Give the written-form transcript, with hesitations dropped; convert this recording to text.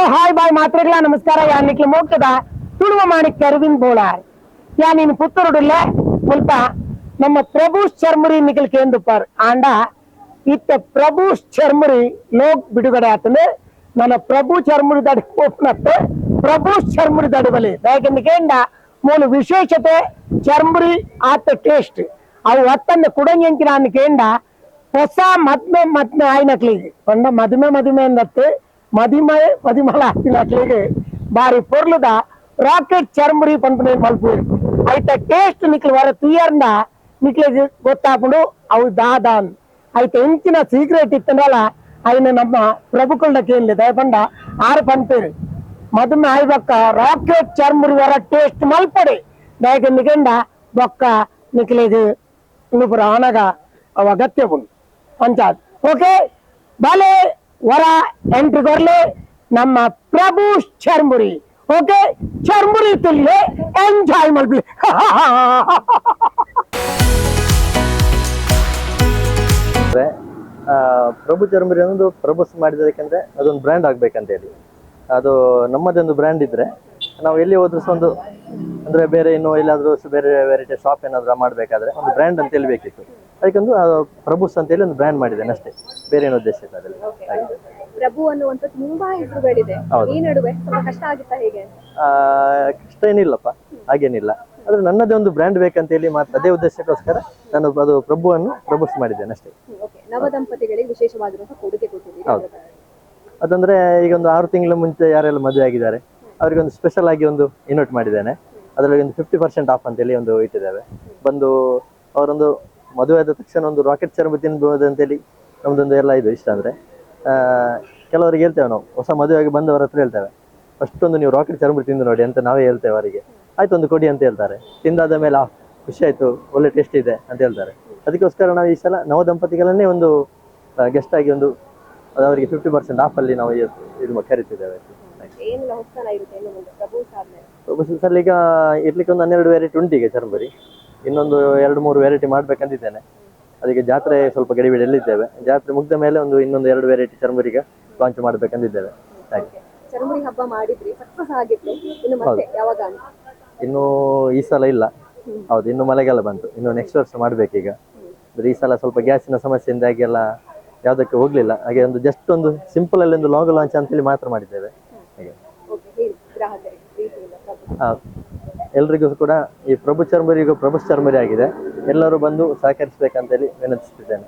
hi bye मात्रेगला नमस्कार या निकल मोक्तदा तुಳುವ माणिक अरविंद बोलार या नीन पुत्तरुडुल्ले मुल्पा ನಮ್ಮ ಪ್ರಭು ಚರ್ಮುರಿ ನಿಕಲ್ ಕೇಂದ್ರ ಪರ್ ಆಂಡ ಇತ್ತೆ ಪ್ರಭು ಚರ್ಮುರಿ ಲೋಕ್ ಬಿಡುಗಡೆ ಆತಂದೆ ನನ್ನ ಪ್ರಭು ಚರ್ಮುರಿ ದಡಿ ಓಪನತ್ತೆ ಪ್ರಭು ಚರ್ಮುರಿ ದಡಿ ಬಲಿ ಯಾಕೆಂದ್ರೆ ಕೇಂದ ಮೂಲ ವಿಶೇಷತೆ ಚರ್ಮುರಿ ಆತ ಟೇಸ್ಟ್ ಅವು ಒತ್ತಂದೆ ಕುಡಂಗಿಂಕಿನ ಅನ್ನ ಕೇಂದ ಹೊಸ ಮದ್ಮೆ ಆಯ್ನಕ್ಲಿಗೆ ಒಂದ ಮದುಮೆ ಅಂದತ್ತೆ ಮದಿಮಳ ಹಾಕಿನಕ್ಲಿಗೆ ಬಾರಿ ಪೊರ್ಲುದ ರಾಕೆಟ್ ಚರ್ಮುರಿ ಪಂಪನೆ ಮಲ್ಪೂರಿ అయితే టేస్ట్ నికల్ వర తీయర్న నికల్ ಗೊತ್ತಾಪುಂಡು ಅವು ದಾದಾನ್ అయితే ಎಂಚಿನ ಸೀಕ್ರೆಟ್ ಇತ್ತಂದಲ್ಲ ఆయన ನಮ್ಮ ಪ್ರಭುಕುಲಕ್ಕೆ ಏನ್ಲೆ ದಯಪಂಡ ಆರು ಪಂಪೇರು ಮದುಮೆ ಆಯ್ಬಕ್ಕ ರಾಕೆಟ್ ಚರ್ಮುರಿ ವರ ಟೇಸ್ಟ್ ಮಲ್ಪಡೆ ದಯಕ್ಕೆ ನಿಗಂಡ ಬೊಕ್ಕ ನಿಕಲಿಗೆ ಇನ್ನುಪುರ ಆನಗ ಅವ ಅಗತ್ಯ ಉಂಟು ಪಂಚಾಯತ್ ಓಕೆ ಬಾಲೆ ವರ ಎಂಟ್ರಿ ಕೊರ್ಲೆ ನಮ್ಮ ಪ್ರಭು ಚರ್ಮುರಿ ओके चर्मुरी तुल्ले एंजॉय मल्पले ಪ್ರಭು ಚರ್ಮುರಿ ಅನ್ನೋದು ಪ್ರಭುಸ್ ಮಾಡಿದಕ್ಕೆ ಅದೊಂದು ಬ್ರ್ಯಾಂಡ್ ಆಗ್ಬೇಕಂತ ಹೇಳಿ ಅದು ನಮ್ಮದೇ ಒಂದು ಬ್ರ್ಯಾಂಡ್ ಇದ್ರೆ ನಾವು ಎಲ್ಲಿ ಹೋದ್ರೂ ಸಹ ಒಂದು ಅಂದ್ರೆ ಬೇರೆ ಇನ್ನು ಎಲ್ಲಾದ್ರೂ ಬೇರೆ ವೆರೈಟಿ ಶಾಪ್ ಏನಾದ್ರು ಮಾಡಬೇಕಾದ್ರೆ ಒಂದು ಬ್ರ್ಯಾಂಡ್ ಅಂತ ಹೇಳಿ ಬೇಕಿತ್ತು ಅದಕ್ಕೊಂದು ಪ್ರಭುಸ್ ಅಂತ ಹೇಳಿ ಒಂದು ಬ್ರ್ಯಾಂಡ್ ಮಾಡಿದ್ದೇನೆ ಅಷ್ಟೇ ಬೇರೆ ಏನು ಉದ್ದೇಶ ಇಲ್ಲ ಅದರಲ್ಲಿ ಪ್ರಭು ಅನ್ನುವಂತ ತುಂಬಾ ಹೆಸರುಗಳಿದೆ ಈ ನಡುವೆ ಸ್ವಲ್ಪ ಕಷ್ಟ ಆಗಿತ್ತಾ ಹೇಗೆ ಕಷ್ಟ ಏನಿಲ್ಲಪ್ಪ ಹಾಗೇನಿಲ್ಲ ಆದ್ರೆ ನನ್ನದೇ ಒಂದು ಬ್ರ್ಯಾಂಡ್ ಬೇಕಂತ ಹೇಳಿ ಮಾತ್ರ ಅದೇ ಉದ್ದೇಶಕ್ಕೋಸ್ಕರ ನಾನು ಅದು ಪ್ರಭುವನ್ನು ಪ್ರಭುಸ್ ಮಾಡಿದ್ದೇನೆ ಅಷ್ಟೇ ನವ ದಂಪತಿಗಳಿಗೆ ವಿಶೇಷವಾಗಿರುವಂತಹ ಕೊಡುಗೆ ಕೊಟ್ಟಿದ್ದೀರಿ ಅದಂದ್ರೆ ಈಗ ಒಂದು 6 ತಿಂಗಳ ಮುಂಚೆ ಯಾರೆಲ್ಲ ಮದುವೆ ಆಗಿದ್ದಾರೆ ಅವರಿಗೆ ಒಂದು ಸ್ಪೆಷಲ್ ಆಗಿ ಒಂದು ಇನ್ವೈಟ್ ಮಾಡಿದ್ದೇನೆ ಅದರಲ್ಲಿ ಒಂದು 50% ಆಫ್ ಅಂತ ಹೇಳಿ ಒಂದು ಇಟ್ಟಿದ್ದೇವೆ ಬಂದು ಅವರೊಂದು ಮದುವೆ ಆದ ತಕ್ಷಣ ಒಂದು ರಾಕೆಟ್ ಚರ್ಮುರಿ ತಿನ್ಬಹುದು ಅಂತೇಳಿ ನಮ್ದೊಂದು ಎಲ್ಲ ಇದು ಇಷ್ಟ ಅಂದ್ರೆ ಕೆಲವರಿಗೆ ಹೇಳ್ತೇವೆ ನಾವು ಹೊಸ ಮದುವೆಯಾಗಿ ಬಂದವರ ಹತ್ರ ಹೇಳ್ತೇವೆ ಫಸ್ಟ್ ಒಂದು ನೀವು ರಾಕೆಟ್ ಚರ್ಮುರಿ ತಿಂದು ನೋಡಿ ಅಂತ ನಾವೇ ಹೇಳ್ತೇವೆ ಅವರಿಗೆ ಆಯ್ತು ಒಂದು ಕೊಡಿ ಅಂತ ಹೇಳ್ತಾರೆ ತಿಂದಾದ ಮೇಲೆ ಖುಷಿ ಆಯ್ತು ಒಳ್ಳೆ ಟೇಸ್ಟ್ ಇದೆ ಅಂತ ಹೇಳ್ತಾರೆ ಅದಕ್ಕೋಸ್ಕರ ನಾವು ಈ ಸಲ ನವ ದಂಪತಿಗಳನ್ನೇ ಒಂದು ಗೆಸ್ಟ್ ಆಗಿ ಒಂದು ಅವರಿಗೆ 50% ಆಫ್ ಅಲ್ಲಿ ನಾವು ಇದು ಕರೀತಿದ್ದೇವೆ ಪ್ರಭುಸಲ್ಲಿ ಈಗ ಇರ್ಲಿಕ್ಕೆ ಒಂದು 12 ವೆರೈಟಿ ಉಂಟು ಈಗ ಚರ್ಮುರಿ ಇನ್ನೊಂದು 2-3 ವೆರೈಟಿ ಮಾಡ್ಬೇಕಂತಿದ್ದೇನೆ ಅದಕ್ಕೆ ಜಾತ್ರೆ ಸ್ವಲ್ಪ ಗಡಿಬಿಡಿಯಲ್ಲಿದ್ದೇವೆ ಜಾತ್ರೆ ಮುಗಿದ ಮೇಲೆ ಇನ್ನೊಂದು 2 ವೆರೈಟಿ ಚರ್ಮುರಿಗೆ ಲಾಂಚ್ ಮಾಡ್ಬೇಕಂತಿದ್ದೇವೆ ಚರ್ಮುರಿ ಹಬ್ಬ ಮಾಡಿದ್ರಿ ಸಕ್ಸಸ್ ಆಗಿತ್ತು ಇನ್ನು ಮತ್ತೆ ಯಾವಾಗ ಇನ್ನು ಈ ಸಲ ಇಲ್ಲ ಹೌದು ಇನ್ನು ಮಳೆಗಾಲ ಬಂತು ಇನ್ನು ನೆಕ್ಸ್ಟ್ ವರ್ಷ ಮಾಡ್ಬೇಕೀಗ ಈ ಸಲ ಸ್ವಲ್ಪ ಗ್ಯಾಸಿನ ಸಮಸ್ಯೆಯಿಂದಾಗಿ ಎಲ್ಲ ಯಾವುದಕ್ಕೆ ಹೋಗ್ಲಿಲ್ಲ ಹಾಗೆ ಒಂದು ಜಸ್ಟ್ ಒಂದು ಸಿಂಪಲ್ ಅಲ್ಲಿ ಒಂದು ಲಾಂಗ್ ಲಾಂಚ್ ಅಂತೇಳಿ ಮಾತ್ರ ಮಾಡಿದ್ದೇವೆ ಹಾಗೆ ಎಲ್ರಿಗೂ ಕೂಡ ಈ ಪ್ರಭು ಚರ್ಮುರಿಗೂ ಪ್ರಭು ಚರ್ಮುರಿ ಆಗಿದೆ ಎಲ್ಲರೂ ಬಂದು ಸಹಕರಿಸಬೇಕಂತೇಳಿ ವಿನಂತಿಸುತ್ತಿದ್ದೇನೆ